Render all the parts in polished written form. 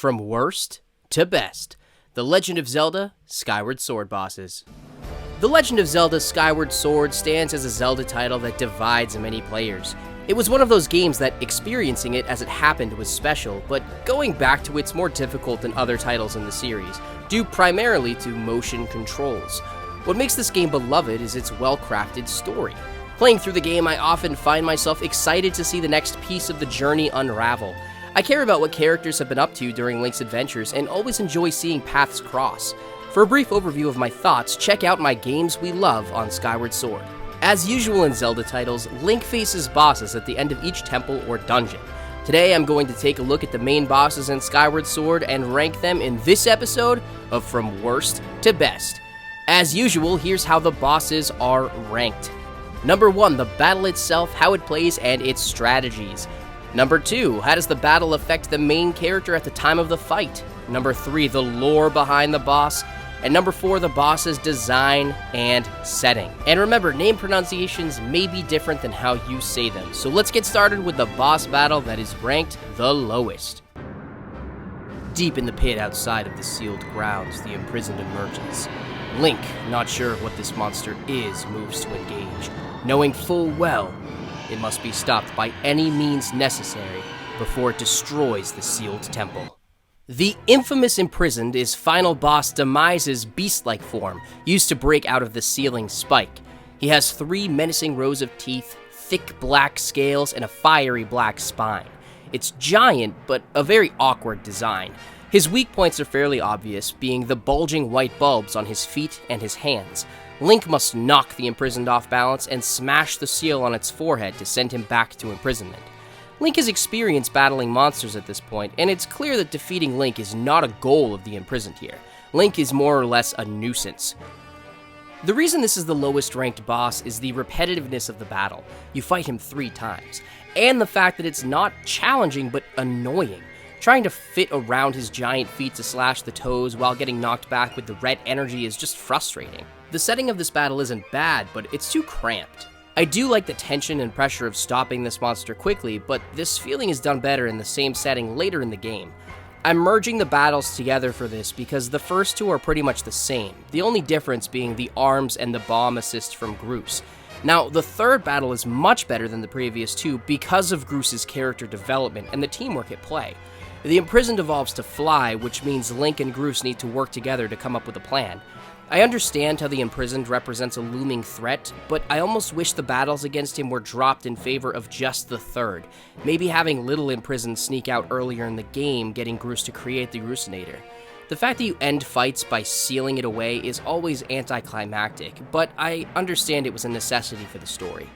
From worst to best, The Legend of Zelda Skyward Sword bosses. The Legend of Zelda Skyward Sword stands as a Zelda title that divides many players. It was one of those games that experiencing it as it happened was special, but going back to it's more difficult than other titles in the series, due primarily to motion controls. What makes this game beloved is its well-crafted story. Playing through the game, I often find myself excited to see the next piece of the journey unravel. I care about what characters have been up to during Link's adventures and always enjoy seeing paths cross. For a brief overview of my thoughts, check out my games we love on Skyward Sword. As usual in Zelda titles, Link faces bosses at the end of each temple or dungeon. Today I'm going to take a look at the main bosses in Skyward Sword and rank them in this episode of From Worst to Best. As usual, here's how the bosses are ranked. Number 1, the battle itself, how it plays, and its strategies. Number 2, how does the battle affect the main character at the time of the fight? Number 3, the lore behind the boss. And number 4, the boss's design and setting. And remember, name pronunciations may be different than how you say them. So let's get started with the boss battle that is ranked the lowest. Deep in the pit outside of the sealed grounds, the Imprisoned emerges. Link, not sure what this monster is, moves to engage, knowing full well it must be stopped by any means necessary before it destroys the sealed temple. The infamous Imprisoned is final boss Demise's beast-like form, used to break out of the ceiling spike. He has 3 menacing rows of teeth, thick black scales, and a fiery black spine. It's giant, but a very awkward design. His weak points are fairly obvious, being the bulging white bulbs on his feet and his hands. Link must knock the Imprisoned off balance and smash the seal on its forehead to send him back to imprisonment. Link has experience battling monsters at this point, and it's clear that defeating Link is not a goal of the Imprisoned here. Link is more or less a nuisance. The reason this is the lowest ranked boss is the repetitiveness of the battle. You fight him 3 times, and the fact that it's not challenging but annoying. Trying to fit around his giant feet to slash the toes while getting knocked back with the red energy is just frustrating. The setting of this battle isn't bad, but it's too cramped. I do like the tension and pressure of stopping this monster quickly, but this feeling is done better in the same setting later in the game. I'm merging the battles together for this because the first 2 are pretty much the same, the only difference being the arms and the bomb assist from Groose. Now, the third battle is much better than the previous 2 because of Groose's character development and the teamwork at play. The Imprisoned evolves to fly, which means Link and Groose need to work together to come up with a plan. I understand how the Imprisoned represents a looming threat, but I almost wish the battles against him were dropped in favor of just the third. Maybe having Little Imprisoned sneak out earlier in the game, getting Groose to create the Groosinator. The fact that you end fights by sealing it away is always anticlimactic, but I understand it was a necessity for the story.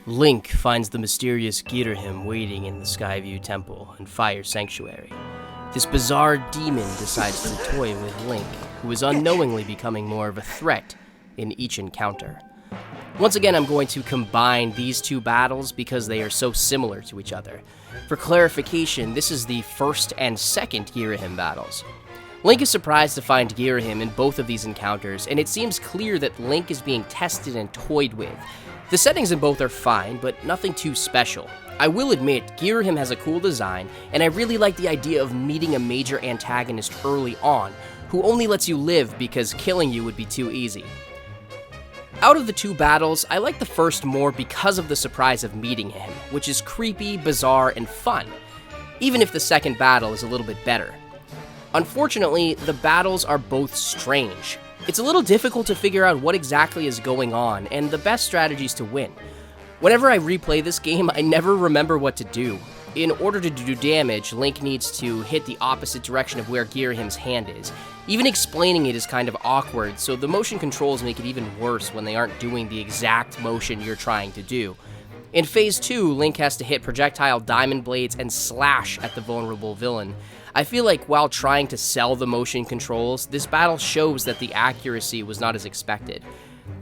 Link finds the mysterious Ghirahim waiting in the Skyview Temple and Fire Sanctuary. This bizarre demon decides to toy with Link, who is unknowingly becoming more of a threat in each encounter. Once again, I'm going to combine these 2 battles because they are so similar to each other. For clarification, this is the first and second Ghirahim battles. Link is surprised to find Ghirahim in both of these encounters, and it seems clear that Link is being tested and toyed with. The settings in both are fine, but nothing too special. I will admit, Ghirahim has a cool design, and I really like the idea of meeting a major antagonist early on, who only lets you live because killing you would be too easy. Out of the 2 battles, I like the first more because of the surprise of meeting him, which is creepy, bizarre, and fun, even if the second battle is a little bit better. Unfortunately, the battles are both strange. It's a little difficult to figure out what exactly is going on, and the best strategies to win. Whenever I replay this game, I never remember what to do. In order to do damage, Link needs to hit the opposite direction of where Ghirahim's hand is. Even explaining it is kind of awkward, so the motion controls make it even worse when they aren't doing the exact motion you're trying to do. In Phase 2, Link has to hit projectile diamond blades and slash at the vulnerable villain. I feel like while trying to sell the motion controls, this battle shows that the accuracy was not as expected.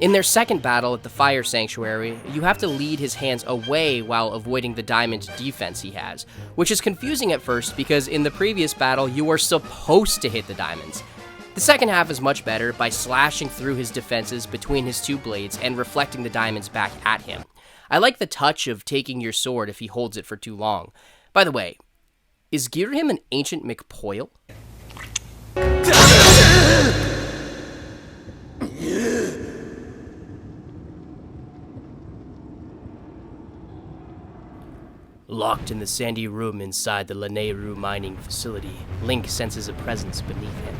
In their second battle at the Fire Sanctuary, you have to lead his hands away while avoiding the diamond defense he has, which is confusing at first because in the previous battle you were supposed to hit the diamonds. The second half is much better by slashing through his defenses between his two blades and reflecting the diamonds back at him. I like the touch of taking your sword if he holds it for too long. By the way, is Ghirahim an ancient McPoyle? Locked in the sandy room inside the Lanayru mining facility, Link senses a presence beneath him.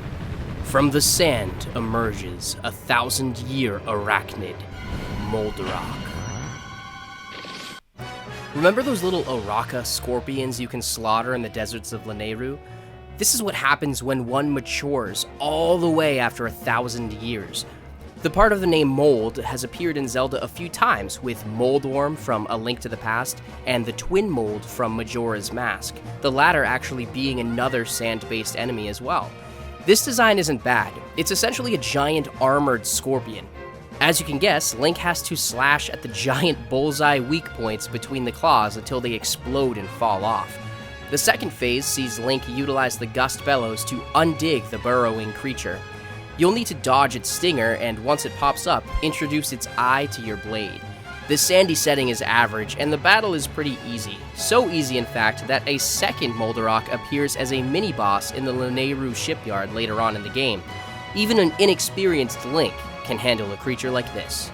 From the sand emerges a 1,000-year arachnid, Moldarach. Remember those little Oraka scorpions you can slaughter in the deserts of Lanayru? This is what happens when one matures all the way after 1,000 years. The part of the name Mold has appeared in Zelda a few times, with Moldworm from A Link to the Past and the Twin Mold from Majora's Mask, the latter actually being another sand-based enemy as well. This design isn't bad. It's essentially a giant armored scorpion. As you can guess, Link has to slash at the giant bullseye weak points between the claws until they explode and fall off. The second phase sees Link utilize the Gust Bellows to undig the burrowing creature. You'll need to dodge its stinger, and once it pops up, introduce its eye to your blade. The sandy setting is average, and the battle is pretty easy. So easy, in fact, that a second Moldarach appears as a mini-boss in the Lanayru shipyard later on in the game. Even an inexperienced Link can handle a creature like this.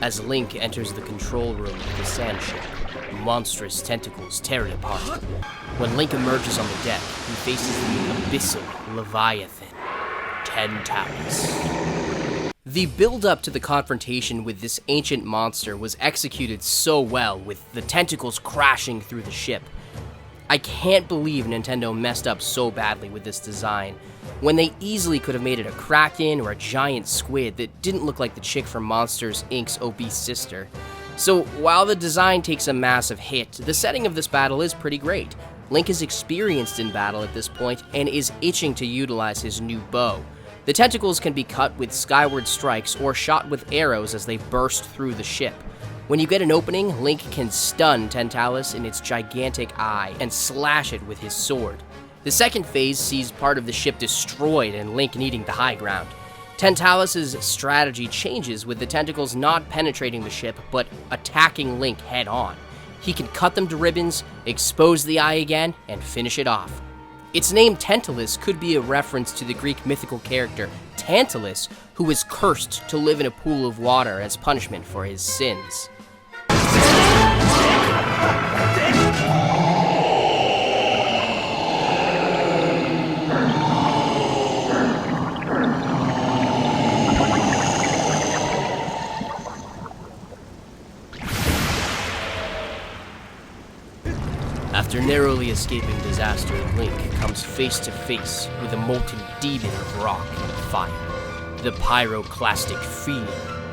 As Link enters the control room of the sand ship, monstrous tentacles tear it apart. When Link emerges on the deck, he faces the abyssal Leviathan, Tentalus. The build-up to the confrontation with this ancient monster was executed so well, with the tentacles crashing through the ship. I can't believe Nintendo messed up so badly with this design, when they easily could have made it a kraken or a giant squid that didn't look like the chick from Monsters, Inc.'s obese sister. So while the design takes a massive hit, the setting of this battle is pretty great. Link is experienced in battle at this point and is itching to utilize his new bow. The tentacles can be cut with skyward strikes or shot with arrows as they burst through the ship. When you get an opening, Link can stun Tentalus in its gigantic eye and slash it with his sword. The second phase sees part of the ship destroyed and Link needing the high ground. Tentalus' strategy changes with the tentacles not penetrating the ship but attacking Link head-on. He can cut them to ribbons, expose the eye again, and finish it off. Its name Tentalus could be a reference to the Greek mythical character Tantalus, who was cursed to live in a pool of water as punishment for his sins. After narrowly escaping disaster, Link comes face to face with a molten demon of rock and fire, the pyroclastic fiend,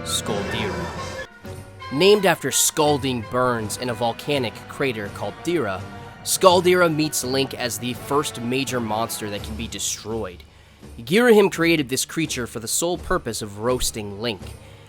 Scaldera. Named after scalding burns in a volcanic crater called Dira, Scaldera meets Link as the first major monster that can be destroyed. Ghirahim created this creature for the sole purpose of roasting Link.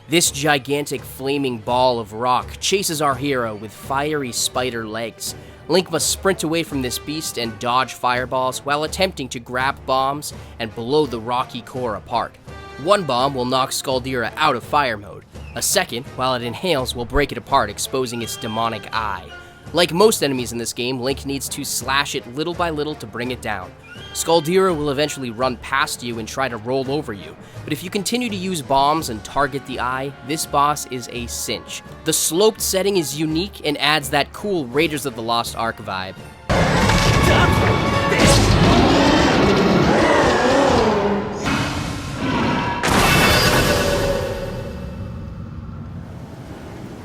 This gigantic flaming ball of rock chases our hero with fiery spider legs. Link must sprint away from this beast and dodge fireballs while attempting to grab bombs and blow the rocky core apart. One bomb will knock Scaldera out of fire mode. A second, while it inhales, will break it apart, exposing its demonic eye. Like most enemies in this game, Link needs to slash it little by little to bring it down. Scaldera will eventually run past you and try to roll over you, but if you continue to use bombs and target the eye, this boss is a cinch. The sloped setting is unique and adds that cool Raiders of the Lost Ark vibe.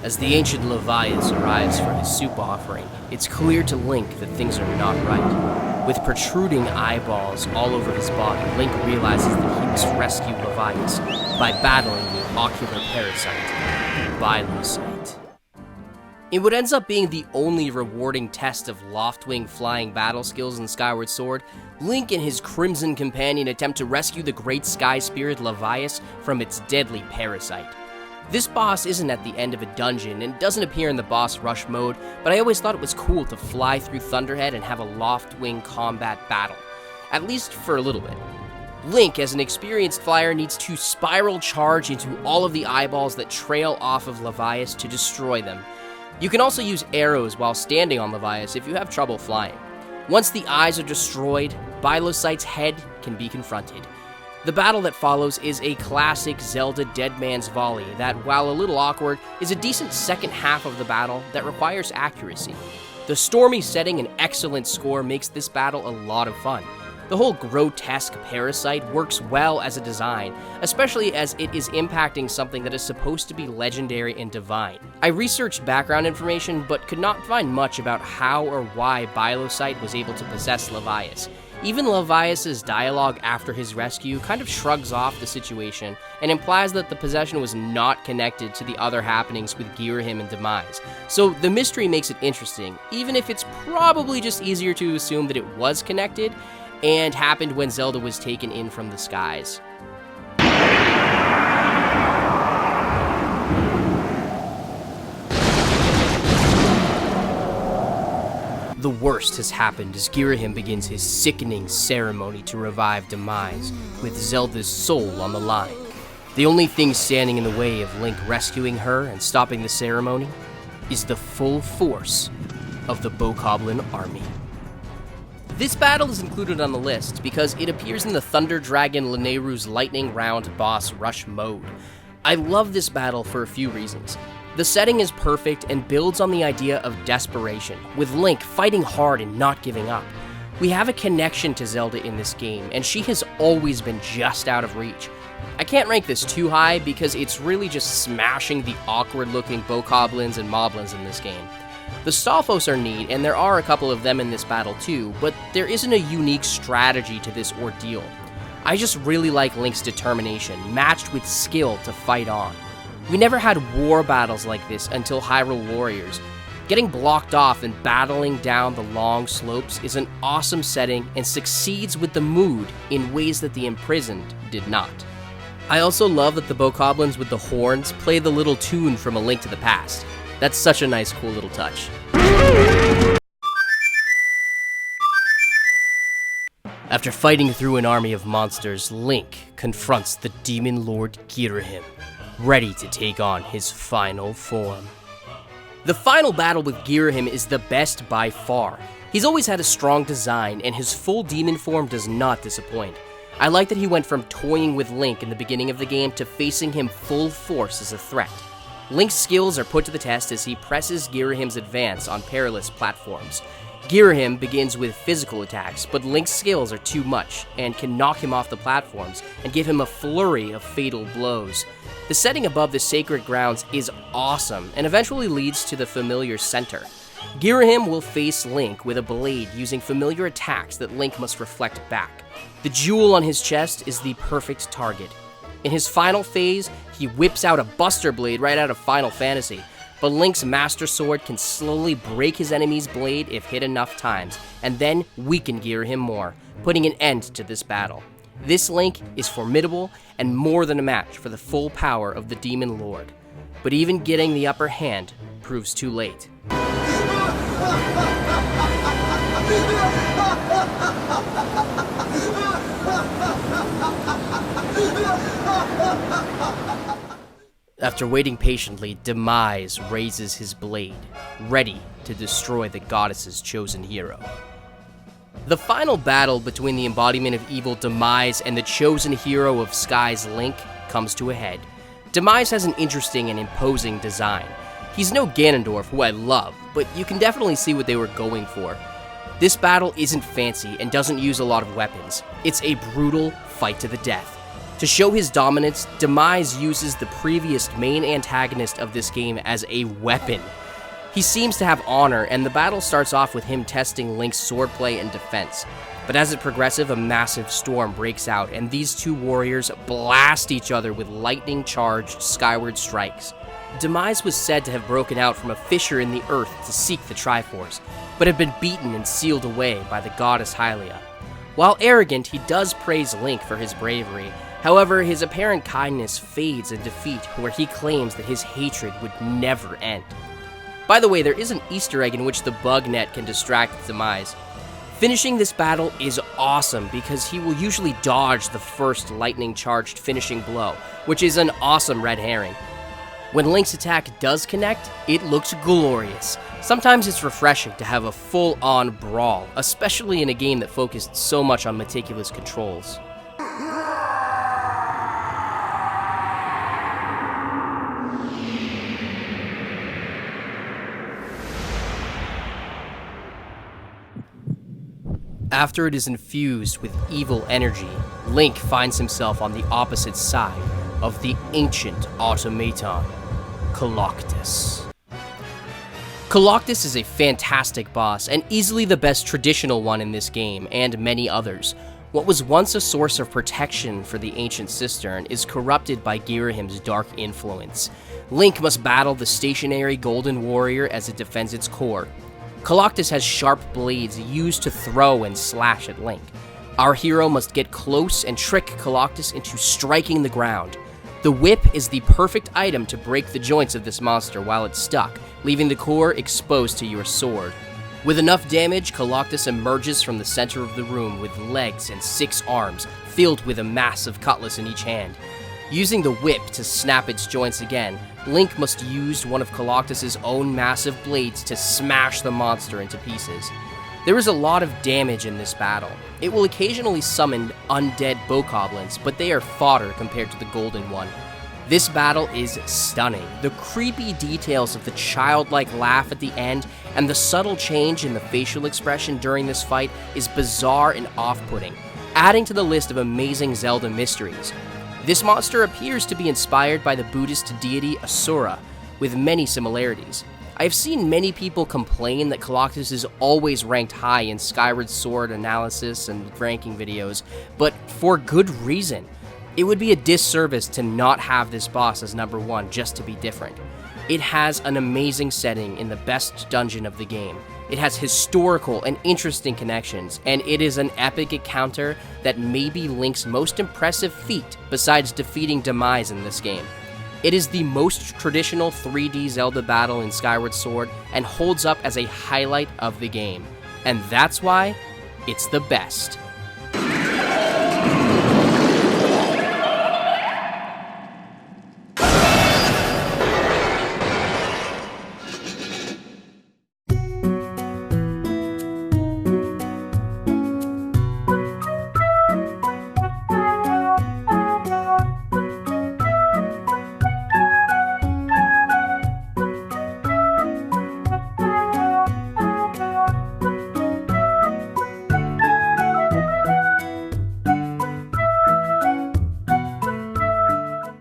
As the ancient Levias arrives for his soup offering, it's clear to Link that things are not right. With protruding eyeballs all over his body, Link realizes that he must rescue Levias by battling the ocular parasite, Bilusite. In what ends up being the only rewarding test of Loftwing flying battle skills in Skyward Sword, Link and his Crimson companion attempt to rescue the great sky spirit Levias from its deadly parasite. This boss isn't at the end of a dungeon and doesn't appear in the boss rush mode, but I always thought it was cool to fly through Thunderhead and have a Loftwing combat battle, at least for a little bit. Link, as an experienced flyer, needs to spiral charge into all of the eyeballs that trail off of Levias to destroy them. You can also use arrows while standing on Levias if you have trouble flying. Once the eyes are destroyed, Bilosite's head can be confronted. The battle that follows is a classic Zelda Dead Man's Volley that, while a little awkward, is a decent second half of the battle that requires accuracy. The stormy setting and excellent score makes this battle a lot of fun. The whole grotesque parasite works well as a design, especially as it is impacting something that is supposed to be legendary and divine. I researched background information, but could not find much about how or why Bilosite was able to possess Levias. Even Levias' dialogue after his rescue kind of shrugs off the situation and implies that the possession was not connected to the other happenings with Ghirahim and Demise. So the mystery makes it interesting, even if it's probably just easier to assume that it was connected and happened when Zelda was taken in from the skies. The worst has happened as Ghirahim begins his sickening ceremony to revive Demise, with Zelda's soul on the line. The only thing standing in the way of Link rescuing her and stopping the ceremony is the full force of the Bokoblin army. This battle is included on the list because it appears in the Thunder Dragon Lanayru's Lightning Round boss rush mode. I love this battle for a few reasons. The setting is perfect and builds on the idea of desperation, with Link fighting hard and not giving up. We have a connection to Zelda in this game, and she has always been just out of reach. I can't rank this too high because it's really just smashing the awkward-looking Bokoblins and Moblins in this game. The Stalfos are neat, and there are a couple of them in this battle too, but there isn't a unique strategy to this ordeal. I just really like Link's determination, matched with skill to fight on. We never had war battles like this until Hyrule Warriors. Getting blocked off and battling down the long slopes is an awesome setting and succeeds with the mood in ways that the Imprisoned did not. I also love that the Bokoblins with the horns play the little tune from A Link to the Past. That's such a nice, cool little touch. After fighting through an army of monsters, Link confronts the Demon Lord Ghirahim, ready to take on his final form. The final battle with Ghirahim is the best by far. He's always had a strong design, and his full demon form does not disappoint. I like that he went from toying with Link in the beginning of the game to facing him full force as a threat. Link's skills are put to the test as he presses Ghirahim's advance on perilous platforms. Ghirahim begins with physical attacks, but Link's skills are too much and can knock him off the platforms and give him a flurry of fatal blows. The setting above the sacred grounds is awesome and eventually leads to the familiar center. Ghirahim will face Link with a blade using familiar attacks that Link must reflect back. The jewel on his chest is the perfect target. In his final phase, he whips out a Buster Blade right out of Final Fantasy, but Link's Master Sword can slowly break his enemy's blade if hit enough times, and then weaken Ghirahim more, putting an end to this battle. This Link is formidable and more than a match for the full power of the Demon Lord, but even getting the upper hand proves too late. After waiting patiently, Demise raises his blade, ready to destroy the goddess's chosen hero. The final battle between the embodiment of evil Demise and the chosen hero of Sky's Link comes to a head. Demise has an interesting and imposing design. He's no Ganondorf, who I love, but you can definitely see what they were going for. This battle isn't fancy and doesn't use a lot of weapons. It's a brutal fight to the death. To show his dominance, Demise uses the previous main antagonist of this game as a weapon. He seems to have honor, and the battle starts off with him testing Link's swordplay and defense. But as it progresses, a massive storm breaks out, and these two warriors blast each other with lightning-charged skyward strikes. Demise was said to have broken out from a fissure in the earth to seek the Triforce, but had been beaten and sealed away by the goddess Hylia. While arrogant, he does praise Link for his bravery. However, his apparent kindness fades in defeat, where he claims that his hatred would never end. By the way, there is an Easter egg in which the bug net can distract Demise. Finishing this battle is awesome because he will usually dodge the first lightning-charged finishing blow, which is an awesome red herring. When Link's attack does connect, it looks glorious. Sometimes it's refreshing to have a full-on brawl, especially in a game that focused so much on meticulous controls. After it is infused with evil energy, Link finds himself on the opposite side of the ancient automaton, Koloktos. Koloktos is a fantastic boss, and easily the best traditional one in this game, and many others. What was once a source of protection for the ancient cistern is corrupted by Ghirahim's dark influence. Link must battle the stationary Golden Warrior as it defends its core. Koloktos has sharp blades used to throw and slash at Link. Our hero must get close and trick Koloktos into striking the ground. The whip is the perfect item to break the joints of this monster while it's stuck, leaving the core exposed to your sword. With enough damage, Koloktos emerges from the center of the room with legs and 6 arms, filled with a massive cutlass in each hand. Using the whip to snap its joints again, Link must use one of Koloktos' own massive blades to smash the monster into pieces. There is a lot of damage in this battle. It will occasionally summon undead Bokoblins, but they are fodder compared to the golden one. This battle is stunning. The creepy details of the childlike laugh at the end and the subtle change in the facial expression during this fight is bizarre and off-putting, adding to the list of amazing Zelda mysteries. This monster appears to be inspired by the Buddhist deity Asura, with many similarities. I have seen many people complain that Koloktos is always ranked high in Skyward Sword analysis and ranking videos, but for good reason. It would be a disservice to not have this boss as number 1 just to be different. It has an amazing setting in the best dungeon of the game. It has historical and interesting connections, and it is an epic encounter that may be Link's most impressive feat besides defeating Demise in this game. It is the most traditional 3D Zelda battle in Skyward Sword and holds up as a highlight of the game. And that's why it's the best.